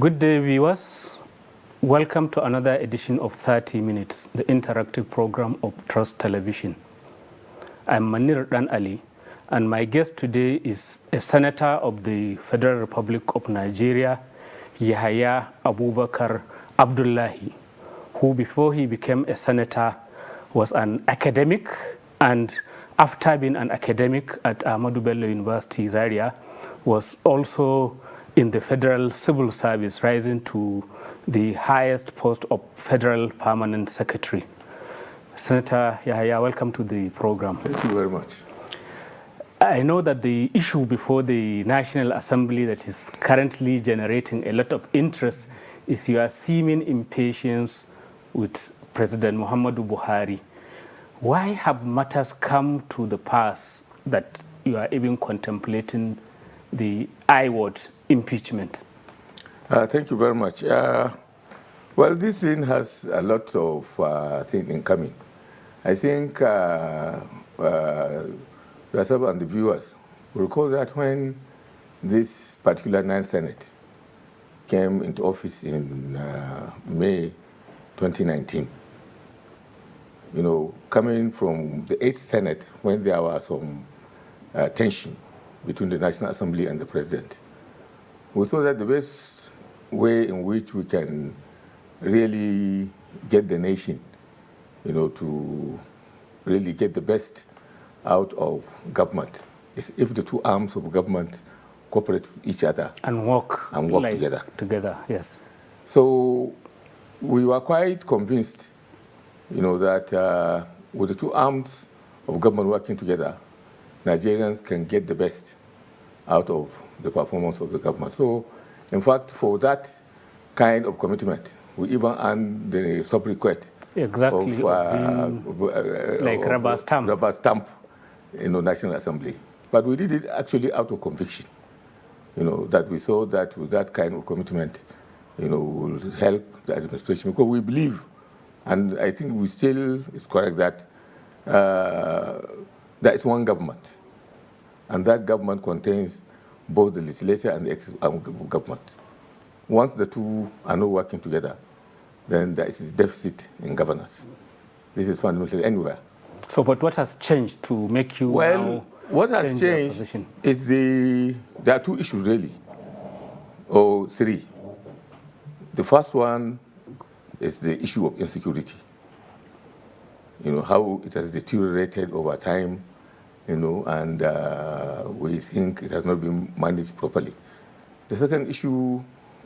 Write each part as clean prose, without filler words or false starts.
Good day, viewers. Welcome to another edition of 30 Minutes, the interactive program of Trust Television. I'm Manir Dan Ali, and my guest today is a senator of the Federal Republic of Nigeria, Yahya Abubakar Abdullahi, who before he became a senator was an academic, and after being an academic at Ahmadu Bello University, Zaria, was also in the federal civil service, rising to the highest post of federal permanent secretary. Senator Yahya, welcome to the program. Thank you very much. I know that the issue before the National Assembly that is currently generating a lot of interest is your seeming impatience with President Muhammadu Buhari. Why have matters come to the pass that you are even contemplating the I-word impeachment? Thank you very much. Well, this thing has a lot of things in coming. I think yourself and the viewers will recall that when this particular Ninth Senate came into office in May 2019, coming from the 8th Senate when there was some tension between the National Assembly and the President, we thought that the best way in which we can really get the nation, to really get the best out of government is if the two arms of government cooperate with each other and work together. Together, yes. So we were quite convinced, that with the two arms of government working together, Nigerians can get the best out of the performance of the government. So, in fact, for that kind of commitment, we even earned the sobriquet exactly of rubber stamp in the National Assembly. But we did it actually out of conviction, that we thought that with that kind of commitment, will help the administration, because we believe, and I think we still, it's correct that there is one government, and that government contains both the legislature and the executive government. Once the two are not working together, then there is a deficit in governance. This is fundamental anywhere. So, but what has changed to make you now what has changed is there are two issues really, or three. The first one is the issue of insecurity. How it has deteriorated over time, and we think it has not been managed properly. The second issue,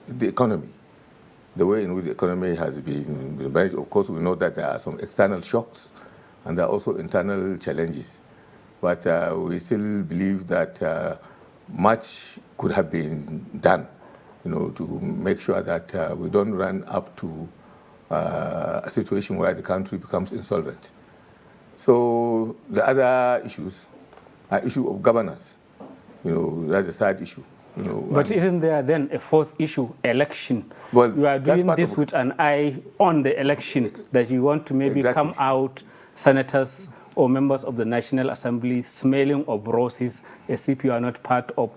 the economy, the way in which the economy has been managed. Of course, we know that there are some external shocks and there are also internal challenges. But we still believe that much could have been done, to make sure that we don't run up to a situation where the country becomes insolvent. So the other issues are issue of governance. That's the third issue. But isn't there then a fourth issue, election? Well, you are doing this with an eye on the election, that you want to maybe come out, senators or members of the National Assembly, smelling of roses, as if you are not part of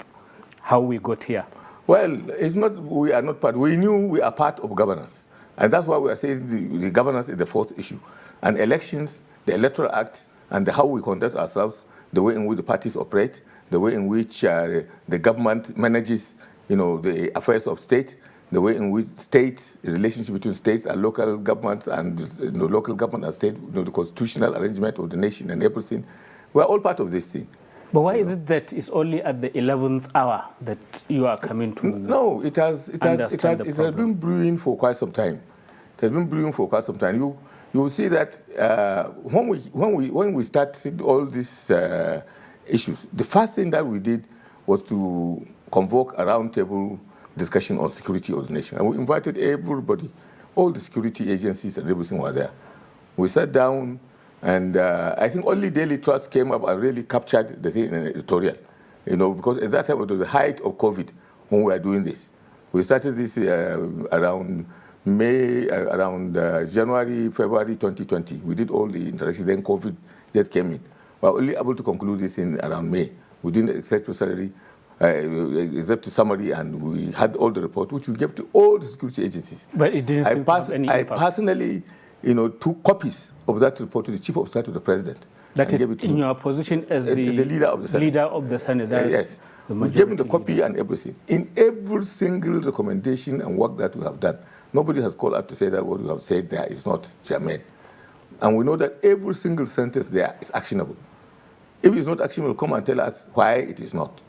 how we got here. Well, it's not, we are not part. We knew we are part of governance. And that's why we are saying the governance is the fourth issue. And elections, the Electoral Act, and how we conduct ourselves, the way in which the parties operate, the way in which the government manages, the affairs of state, the way in which states, the relationship between states and local governments and local government and state, the constitutional arrangement of the nation and everything. We are all part of this thing. But why is it that it's only at the 11th hour that you are coming to? No, it has been brewing for quite some time. It has been brewing for quite some time. You will see that when we started all these issues, the first thing that we did was to convoke a roundtable discussion on security of the nation. And we invited everybody, all the security agencies and everything were there. We sat down, and I think only Daily Trust came up and really captured the thing in an editorial, because at that time it was the height of COVID when we were doing this. We started this around January, February 2020. We did all the interactions, then COVID just came in. We were only able to conclude this in around May. We did the executive salary, executive summary, and we had all the report, which we gave to all the security agencies. But it didn't seem to have any impact. I personally, took copies of that report to the chief of staff to the president. That is in your position as the leader of the Senate. Leader of the Senate. Yes. We gave him the copy and everything. In every single recommendation and work that we have done, nobody has called up to say that what we have said there is not germane. And we know that every single sentence there is actionable. If it's not actionable, come and tell us why it is not.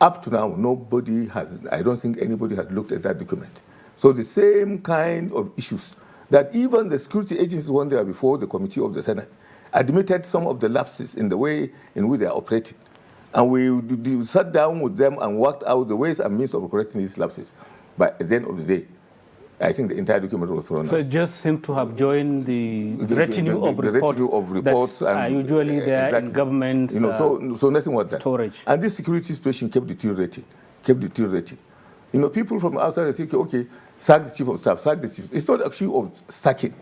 Up to now, I don't think anybody has looked at that document. So the same kind of issues that even the security agencies, when they were before the committee of the Senate, admitted some of the lapses in the way in which they are operating. And we sat down with them and worked out the ways and means of correcting these lapses. But at the end of the day, I think the entire document was thrown out. So it just seemed to have joined the retinue of reports that are usually there in government so nothing was done. Storage. And this security situation kept deteriorating. People from outside say, okay, sack the chief of staff, sack the chief. It's not actually of sacking.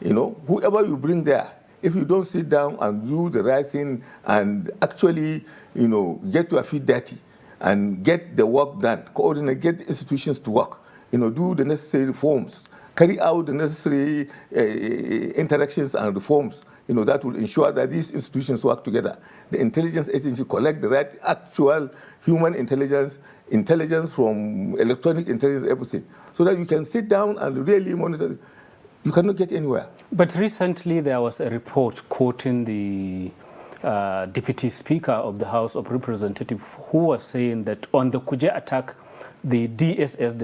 Whoever you bring there, if you don't sit down and do the right thing and actually, get your feet dirty and get the work done, coordinate, get the institutions to work, do the necessary reforms, carry out the necessary interactions and reforms, that will ensure that these institutions work together. The intelligence agency collect the right actual human intelligence from electronic intelligence, everything, so that you can sit down and really monitor. You cannot get anywhere. But recently there was a report quoting the Deputy Speaker of the House of Representatives who was saying that on the Kuje attack, the DSS,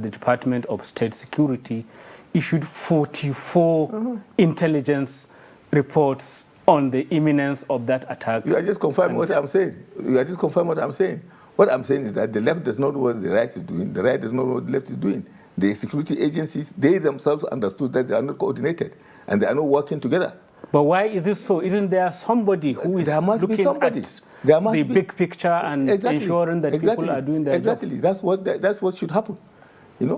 the Department of State Security, issued 44 intelligence reports on the imminence of that attack. You are just confirming what I'm saying. What I'm saying is that the left does not know what the right is doing. The right does not know what the left is doing. The security agencies, they themselves understood that they are not coordinated and they are not working together. But why is this so? Isn't there somebody who is looking at the big picture and ensuring that people are doing their job? That's what should happen.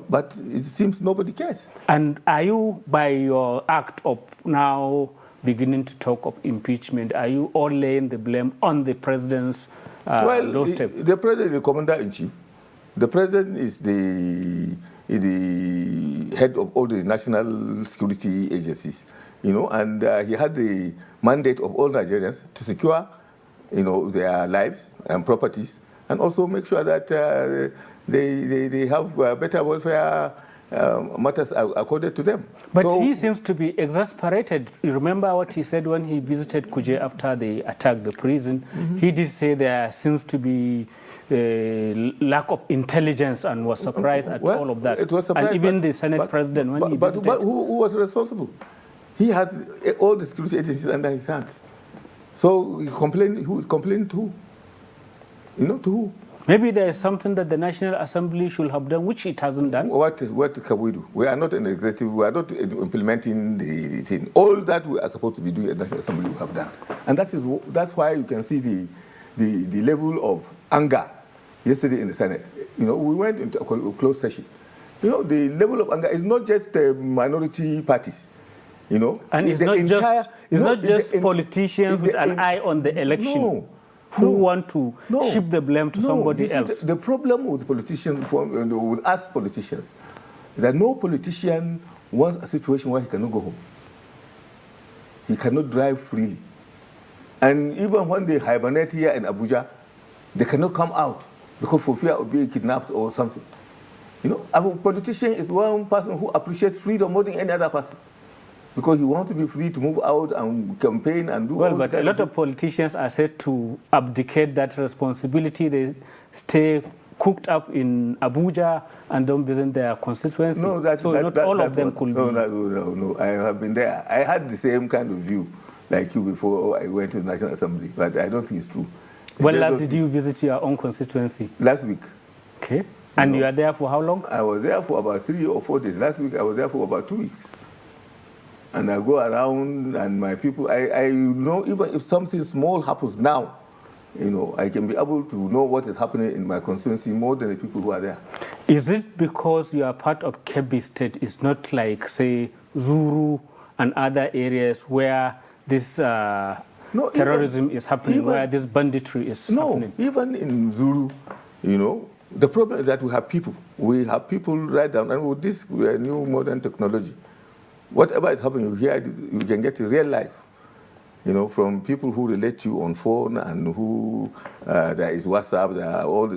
But it seems nobody cares. And are you, by your act of now beginning to talk of impeachment, are you all laying the blame on the president's doorstep? The president is the commander-in-chief. The president is the head of all the national security agencies, and he had the mandate of all Nigerians to secure, their lives and properties, and also make sure that they have better welfare matters accorded to them. But he seems to be exasperated. You remember what he said when he visited Kuje after they attacked the prison? He did say there seems to be lack of intelligence and was surprised at all of that. It was surprised, and even the Senate president, when he visited... But who was responsible? He has all the security agencies under his hands. So who is complaining to who? To who? Maybe there is something that the National Assembly should have done, which it hasn't done. What can we do? We are not an executive. We are not implementing the thing. All that we are supposed to be doing at the National Assembly, we have done. And that's why you can see the level of anger yesterday in the Senate. We went into a closed session. The level of anger is not just minority parties. And it's not just politicians with an eye on the election. Who want to shift the blame to somebody else. The problem with politicians, with us politicians, is that no politician wants a situation where he cannot go home. He cannot drive freely. And even when they hibernate here in Abuja, they cannot come out because for fear of being kidnapped or something. A politician is one person who appreciates freedom more than any other person, because he wants to be free to move out and campaign and do all that. Well, but a lot of politicians are said to abdicate that responsibility. They stay cooked up in Abuja and don't visit their constituency. No, not all of them could be. No. I have been there. I had the same kind of view like you before I went to the National Assembly, but I don't think it's true. When last did you visit your own constituency? Last week. Okay. And you are there for how long? I was there for about 3 or 4 days. Last week I was there for about 2 weeks. And I go around, and my people, I know even if something small happens now, I can be able to know what is happening in my constituency more than the people who are there. Is it because you are part of Kebbi State? It's not like, say, Zuru and other areas where this terrorism is happening, where this banditry is happening. Even in Zulu, the problem is that we have people. We have people right down, and with this new modern technology, whatever is happening, you can get in real life. From people who relate to you on phone and who there is WhatsApp,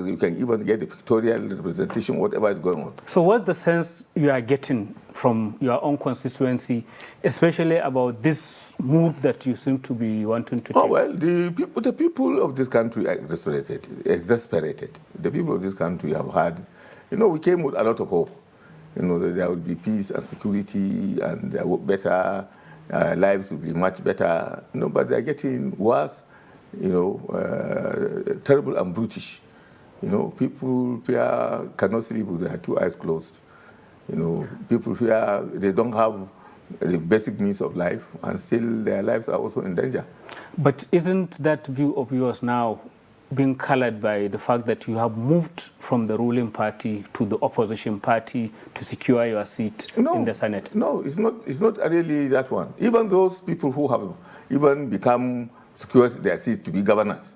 you can even get the pictorial representation, whatever is going on. So what's the sense you are getting from your own constituency, especially about this move that you seem to be wanting to take? Oh, well, the people of this country are exasperated. The people of this country have had, we came with a lot of hope. That there would be peace and security and there would better lives will be much better, but they're getting worse, terrible and brutish. People fear cannot sleep with their two eyes closed. People fear they don't have the basic means of life, and still their lives are also in danger. But isn't that view of yours now being colored by the fact that you have moved from the ruling party to the opposition party to secure your seat in the Senate? No, it's not really that one. Even those people who have even become secured their seat to be governors,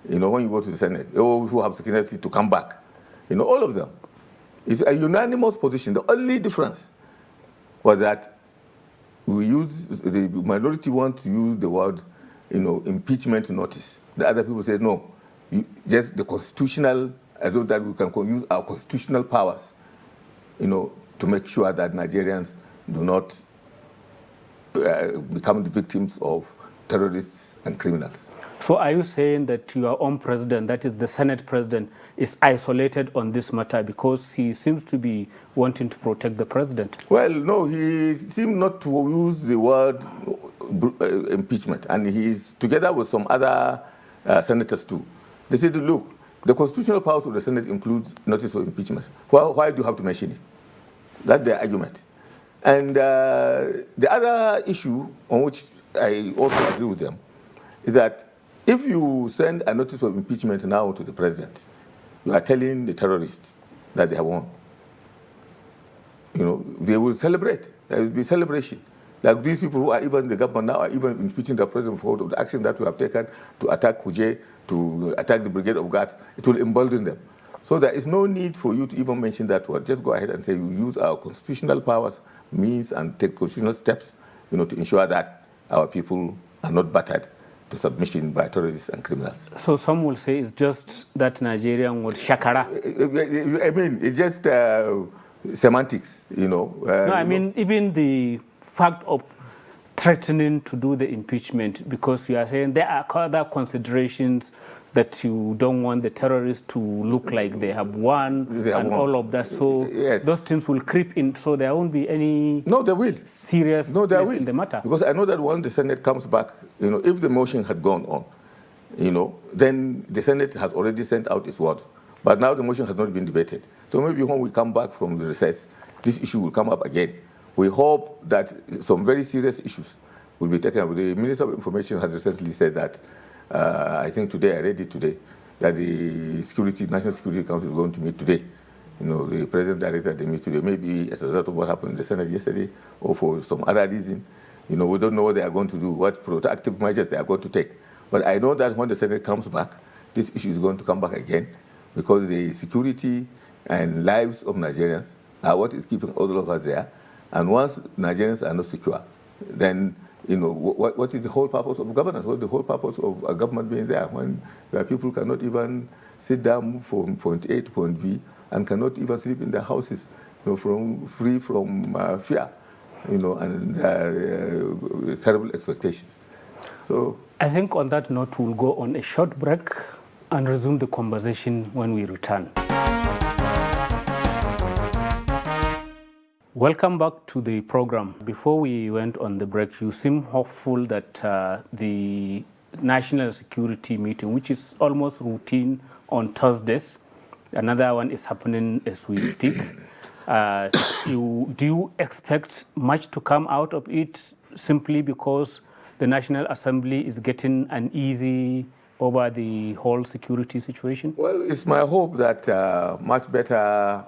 when you go to the Senate, or who have secured seat to come back, all of them. It's a unanimous position. The only difference was that the minority want to use the word, impeachment notice. The other people said no. Just the constitutional, as though that we can use our constitutional powers, to make sure that Nigerians do not become the victims of terrorists and criminals. So are you saying that your own president, that is the Senate president, is isolated on this matter because he seems to be wanting to protect the president? Well, no, he seemed not to use the word impeachment, and he's together with some other senators too. They said, look, the constitutional powers of the Senate includes notice of impeachment. Why do you have to mention it? That's their argument. And the other issue on which I also agree with them is that if you send a notice of impeachment now to the president, you are telling the terrorists that they have won. They will celebrate. There will be celebration. Like these people who are even the government now are even impeaching the president for the action that we have taken to attack Kuje, to attack the Brigade of Guards. It will embolden them. So there is no need for you to even mention that word. Just go ahead and say we use our constitutional powers, means, and take constitutional steps, to ensure that our people are not battered to submission by terrorists and criminals. So some will say it's just that Nigerian word shakara. I mean, it's just semantics, No, I mean, even the fact of threatening to do the impeachment, because you are saying there are other considerations that you don't want the terrorists to look like they have won all of that. So yes, those things will creep in, so there won't be any serious in the matter. Because I know that when the Senate comes back, if the motion had gone on, then the Senate has already sent out its word. But now the motion has not been debated. So maybe when we come back from the recess, this issue will come up again. We hope that some very serious issues will be taken up. The Minister of Information has recently said that, I think today, I read it today, that the National Security Council is going to meet today. The President directed they meet today, maybe as a result of what happened in the Senate yesterday, or for some other reason. We don't know what they are going to do, what proactive measures they are going to take. But I know that when the Senate comes back, this issue is going to come back again, because the security and lives of Nigerians are what is keeping all of us there. And once Nigerians are not secure, then what is the whole purpose of governance? What is the whole purpose of a government being there when people cannot even sit down, move from point A to point B, and cannot even sleep in their houses, free from fear, and terrible expectations. So I think on that note, we'll go on a short break and resume the conversation when we return. Welcome back to the program. Before we went on the break, you seem hopeful that the national security meeting, which is almost routine on Thursdays, another one is happening as we speak. Do you expect much to come out of it simply because the National Assembly is getting uneasy over the whole security situation? Well, it's my hope that much better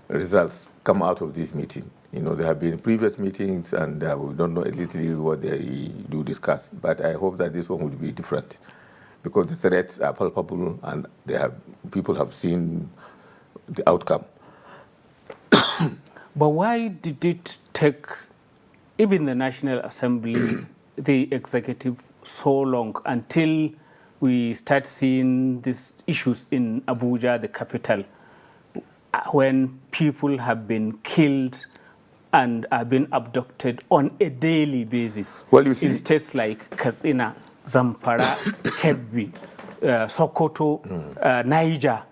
results come out of this meeting. There have been previous meetings, and we don't know literally what they do discuss. But I hope that this one will be different, because the threats are palpable, and people have seen the outcome. But why did it take even the National Assembly, the executive, so long until we start seeing these issues in Abuja, the capital, when people have been killed and are being abducted on a daily basis? Well, you see, in states like Katsina, Zamfara, Kebbi, Sokoto, Niger,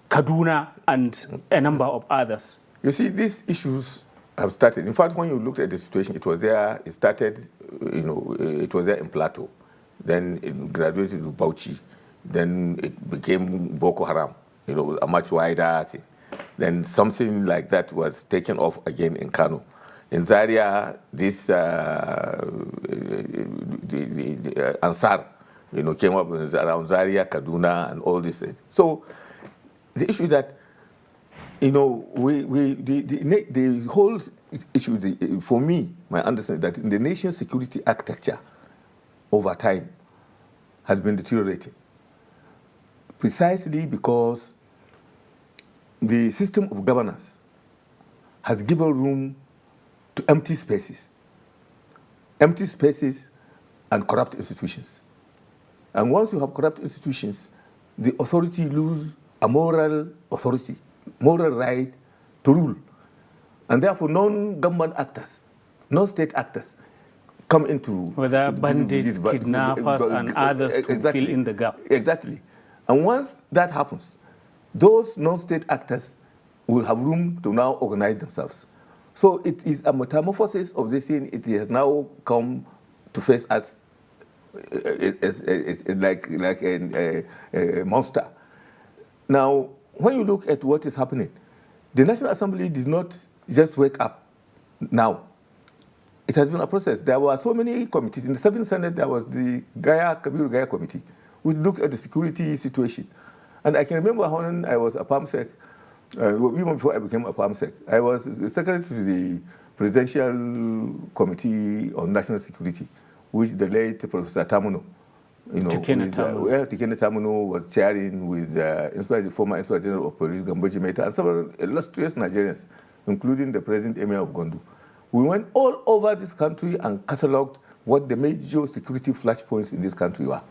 Kaduna, and a number of others. You see, these issues have started. In fact, when you looked at the situation, it was there. It started, it was there in Plateau. Then it graduated to Bauchi. Then it became Boko Haram, a much wider thing. Then something like that was taken off again in Kano. In Zaria, this Ansar, came up around Zaria, Kaduna, and all this thing. So the issue that, the whole issue, for me, my understanding that in the nation's security architecture over time has been deteriorating, precisely because the system of governance has given room to empty spaces and corrupt institutions. And once you have corrupt institutions, the authority loses a moral authority, moral right to rule. And therefore, non-government actors, non-state actors come into... Whether bandits, kidnappers, and others to fill in the gap. Exactly. And once that happens, those non-state actors will have room to now organize themselves. So it is a metamorphosis of this thing. It has now come to face us like a monster. Now, when you look at what is happening, the National Assembly did not just wake up now. It has been a process. There were so many committees. In the 7th Senate, there was the Kabiru Gaya Committee, which looked at the security situation. And I can remember when I was a PAMSEC, even before I became a PAMSEC, I was secretary to the Presidential Committee on National Security, which the late Professor Tamuno, Tikene Tamuno was chairing with the former Inspector General of Police, Gamboji Meta, and several illustrious Nigerians, including the present Emir of Gondu. We went all over this country and catalogued what the major security flashpoints in this country were.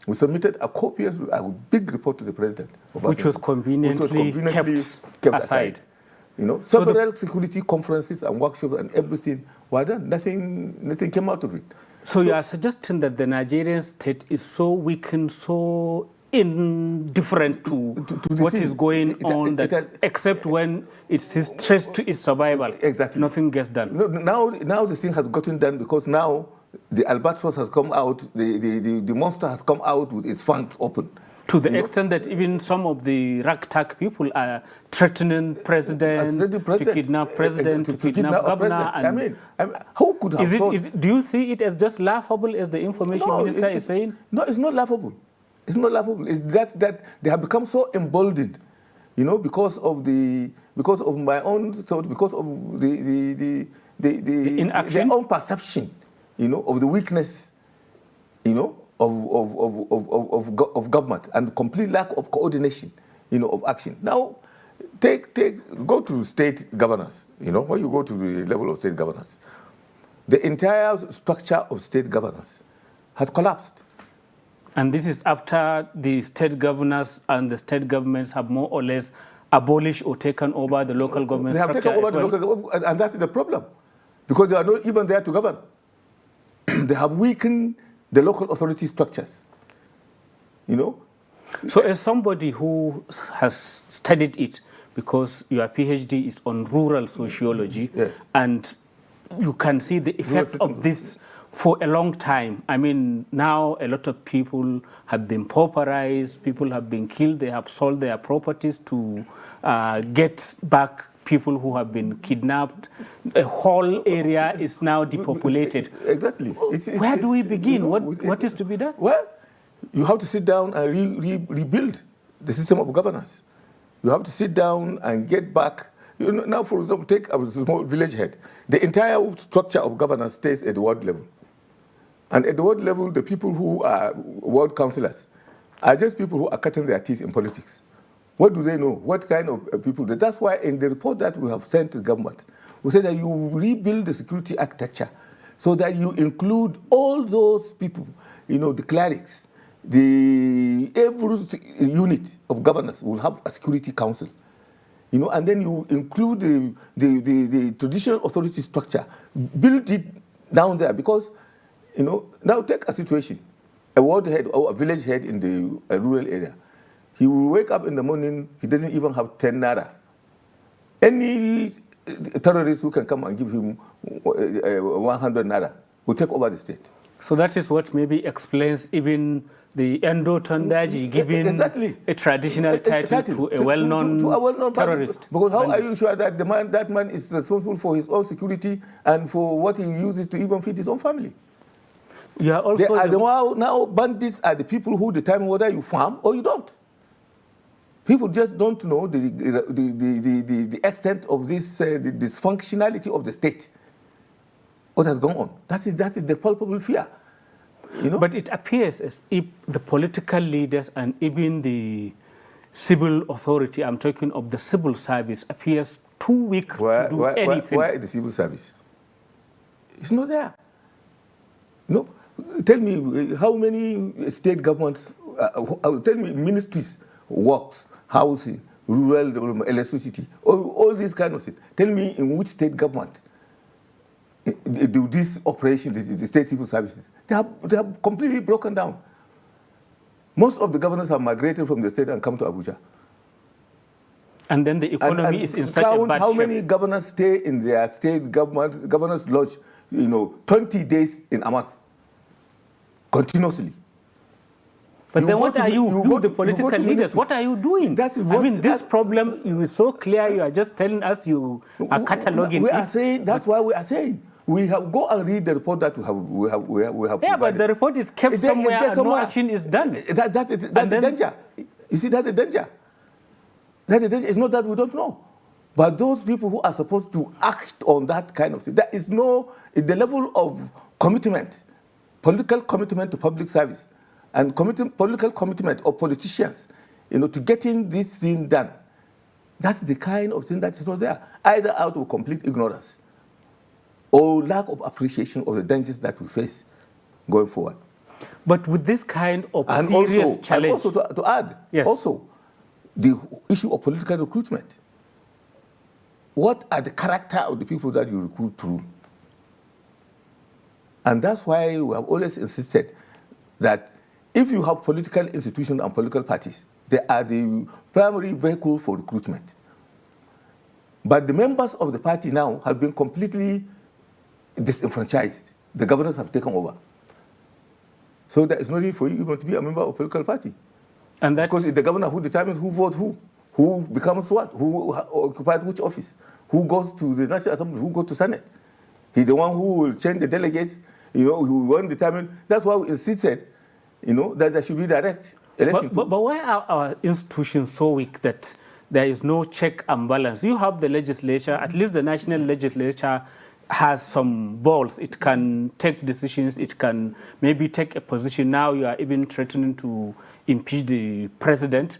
We submitted a copious, a big report to the president. Which was conveniently kept aside. Several security conferences and workshops and everything were done. Nothing came out of it. So you are suggesting that the Nigerian state is so weakened, so indifferent to what is going on, except when it's stressed to its survival, exactly, nothing gets done. Now the thing has gotten done because now the albatross has come out, the monster has come out with its fangs open. To the extent that even some of the ragtag people are threatening president, to kidnap president, to kidnap governor. I mean, who could have thought? Do you see it as just laughable as the information minister is saying? No, it's not laughable. It's not laughable. It's that they have become so emboldened, because of my own thought, because of the their own perception, of the weakness, of government and complete lack of coordination, of action. Now, go to state governance. When you go to the level of state governance, the entire structure of state governance has collapsed. And this is after the state governors and the state governments have more or less abolished or taken over the local government structure. They have taken over the local government, and that's the problem, because they are not even there to govern. They have weakened the local authority structures. So as somebody who has studied it, because your PhD is on rural sociology, yes, and you can see the effect of this for a long time. I mean, now a lot of people have been pauperized, people have been killed, they have sold their properties to get back people who have been kidnapped. The whole area is now depopulated. Exactly. Where do we begin? What is to be done? Well, you have to sit down and rebuild the system of governance. You have to sit down and get back You know, now, for example, take a small village head. The entire structure of governance stays at the ward level. And at the ward level, the people who are ward councillors are just people who are cutting their teeth in politics. What do they know? What kind of people? That's why in the report that we have sent to the government, we said that you rebuild the security architecture so that you include all those people, you know, the clerics, every unit of governance will have a security council. You know, and then you include the traditional authority structure, build it down there because, you know, now take a situation, a ward head or a village head in the rural area. He will wake up in the morning, he doesn't even have 10 naira. Any terrorist who can come and give him 100 naira will take over the state. So that is what maybe explains even the Endo Tondaji giving exactly. a traditional title to a well-known terrorist. Because how are you sure that that man is responsible for his own security and for what he uses to even feed his own family? Yeah, also now bandits are the people who determine whether you farm or you don't. People just don't know the extent of this the dysfunctionality of the state. What has gone on? That is the palpable fear. You know? But it appears as if the political leaders and even the civil authority, I'm talking of the civil service, appears too weak to do anything. Why the civil service? It's not there. No, tell me how many state governments, tell me ministries, works, housing, rural development, electricity, all these kind of things. Tell me in which state government do these operations, the state civil services, they have completely broken down. Most of the governors have migrated from the state and come to Abuja. And then the economy is in such a bad how shape. many governors stay in their state governors lodge, 20 days in a month, continuously. But then what are you, the political leaders, what are you doing? This problem is so clear, you are just telling us you are cataloging we are saying, that's why we are saying. We have go and read the report that we have. Yeah, but the report is kept somewhere and no action is done. That's the danger. You see, that's the danger. That's the danger. It's not that we don't know. But those people who are supposed to act on that kind of thing, there is the level of commitment, political commitment to public service, and political commitment of politicians, to getting this thing done. That's the kind of thing that is not there, either out of complete ignorance or lack of appreciation of the dangers that we face going forward. But with this kind of serious challenge... And also to add, yes. Also, the issue of political recruitment. What are the character of the people that you recruit through? And that's why we have always insisted that if you have political institutions and political parties, they are the primary vehicle for recruitment. But the members of the party now have been completely disenfranchised. The governors have taken over. So there is no need for you even to be a member of a political party. And that, because it's the governor who determines who votes who becomes what, who occupies which office, who goes to the National Assembly, who goes to Senate. He's the one who will change the delegates, who won't determine. That's why we insisted, that there should be direct election. But why are our institutions so weak that there is no check and balance? You have the legislature, at least the national legislature has some balls. It can take decisions, it can maybe take a position. Now you are even threatening to impeach the president.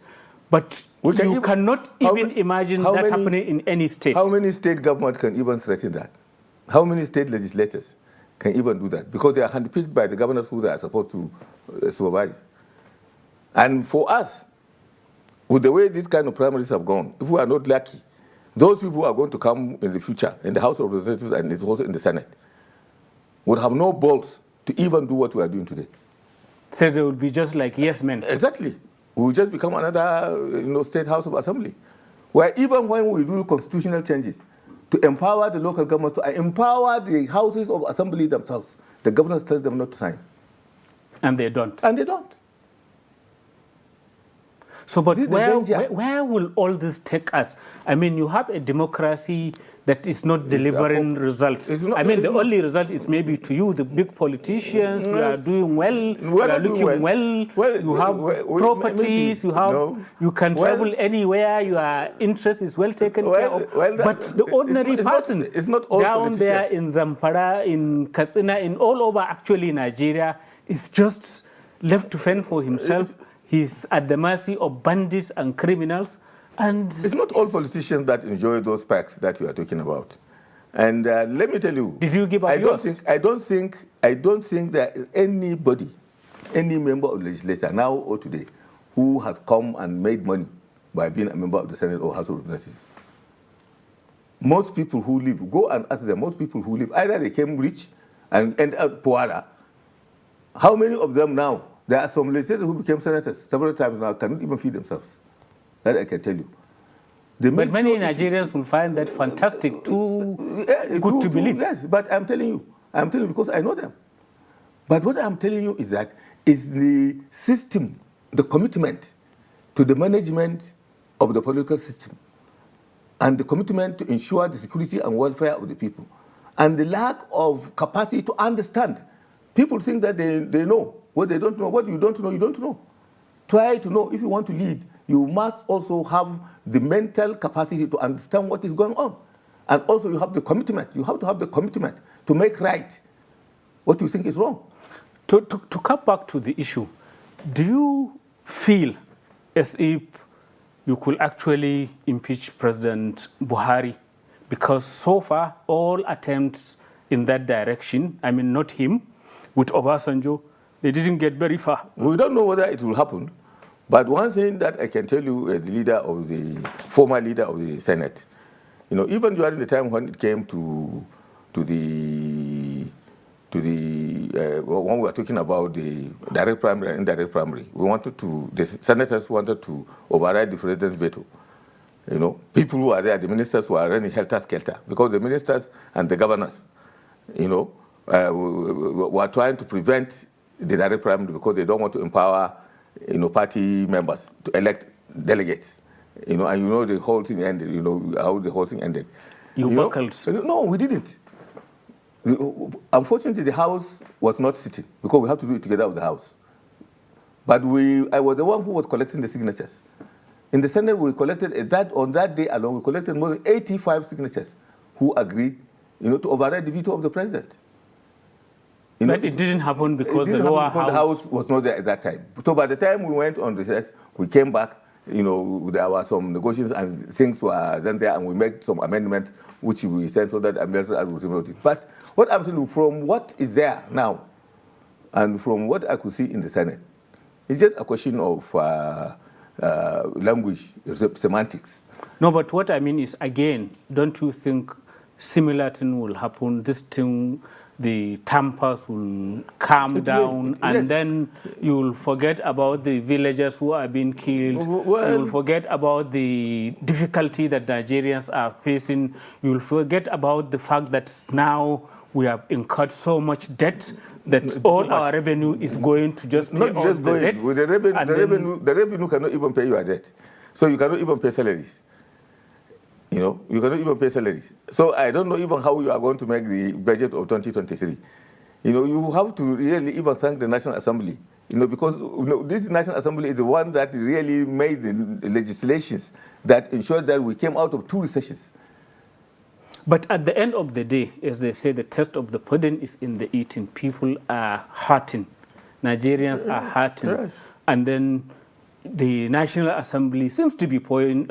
But you cannot even imagine that happening in any state. How many state governments can even threaten that? How many state legislators can even do that? Because they are handpicked by the governors who they are supposed to supervise. And for us, with the way these kind of primaries have gone, if we are not lucky, those people who are going to come in the future in the House of Representatives and it's also in the Senate would have no balls to even do what we are doing today. So they would be just like yes men. Exactly. We will just become another state House of Assembly, where even when we do constitutional changes to empower the local governments, to empower the houses of assembly themselves, the governors tell them not to sign. And they don't. And they don't. So, but This is the danger. where will all this take us? I mean, you have a democracy that is not delivering results. I mean, the only result is maybe to you, the big politicians, you are doing well, you are looking well, you have properties, you can travel anywhere, your interest is well taken care of. But the ordinary person down there in Zamfara, in Katsina, in all over actually Nigeria, is just left to fend for himself. He's at the mercy of bandits and criminals. And it's not all politicians that enjoy those perks that you are talking about. And let me tell you, did you give up yours? I don't think that anybody, any member of the legislature now or today, who has come and made money by being a member of the Senate or House of Representatives. Most people who live, go and ask them, most people who live, either they came rich and end up poorer. How many of them now? There are some legislators who became senators several times now, cannot even feed themselves. That I can tell you. But many Nigerians will find that fantastic, good to believe. Yes, but I'm telling you because I know them. But what I'm telling you is that it's the system, the commitment to the management of the political system and the commitment to ensure the security and welfare of the people and the lack of capacity to understand. People think that they know what they don't know. What you don't know, you don't know. Try to know. If you want to lead, you must also have the mental capacity to understand what is going on. And also you have the commitment. You have to have the commitment to make right what you think is wrong. To come back to the issue, do you feel as if you could actually impeach President Buhari? Because so far, all attempts in that direction, I mean, not him, with Obasanjo, they didn't get very far. We don't know whether it will happen. But one thing that I can tell you, the former leader of the Senate, even during the time when it came to the when we were talking about the direct primary and indirect primary, the senators wanted to override the president's veto. People who are there, the ministers were running helter-skelter because the ministers and the governors, were trying to prevent the direct primary because they don't want to empower party members to elect delegates, and the whole thing ended. How the whole thing ended. You buckled. No, we didn't. Unfortunately, the House was not sitting because we have to do it together with the House. But I was the one who was collecting the signatures. In the Senate, we collected on that day alone, we collected more than 85 signatures who agreed, to override the veto of the president. But it didn't happen because the lower house... the House was not there at that time. So by the time we went on recess, we came back, there were some negotiations and things were done there, and we made some amendments, which we sent so that America would promote it. But what I'm telling you, from what is there now, and from what I could see in the Senate, it's just a question of language, semantics. No, but what I mean is, again, don't you think similar thing will happen? This thing, the tampers will calm down, and then you'll forget about the villagers who are being killed. You'll forget about the difficulty that Nigerians are facing. You'll forget about the fact that now we have incurred so much debt that all our revenue is going to just pay all the debts. With the revenue cannot even pay your debt. So you cannot even pay salaries. You cannot even pay salaries. So I don't know even how you are going to make the budget of 2023. You have to really even thank the National Assembly, because this National Assembly is the one that really made the legislations that ensured that we came out of 2 recessions. But at the end of the day, as they say, the test of the pudding is in the eating. People are hurting. Nigerians are hurting. Yes. And then the National Assembly seems to be playing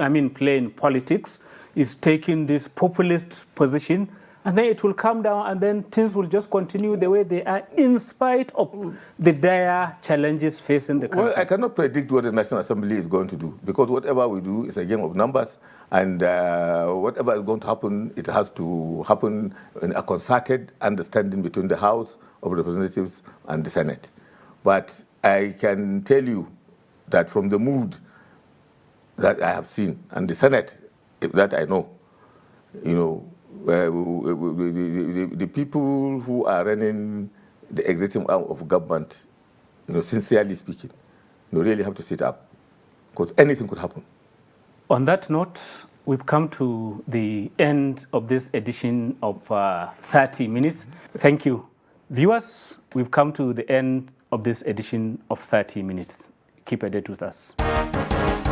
politics, is taking this populist position, and then it will come down, and then things will just continue the way they are, in spite of the dire challenges facing the country. Well, I cannot predict what the National Assembly is going to do, because whatever we do is a game of numbers, and whatever is going to happen, it has to happen in a concerted understanding between the House of Representatives and the Senate. But I can tell you that from the mood that I have seen, and the Senate that I know, the people who are running the executive arm of government, sincerely speaking, really have to sit up because anything could happen. On that note, we've come to the end of this edition of 30 Minutes. Thank you. Viewers, we've come to the end of this edition of 30 Minutes. Keep a date with us.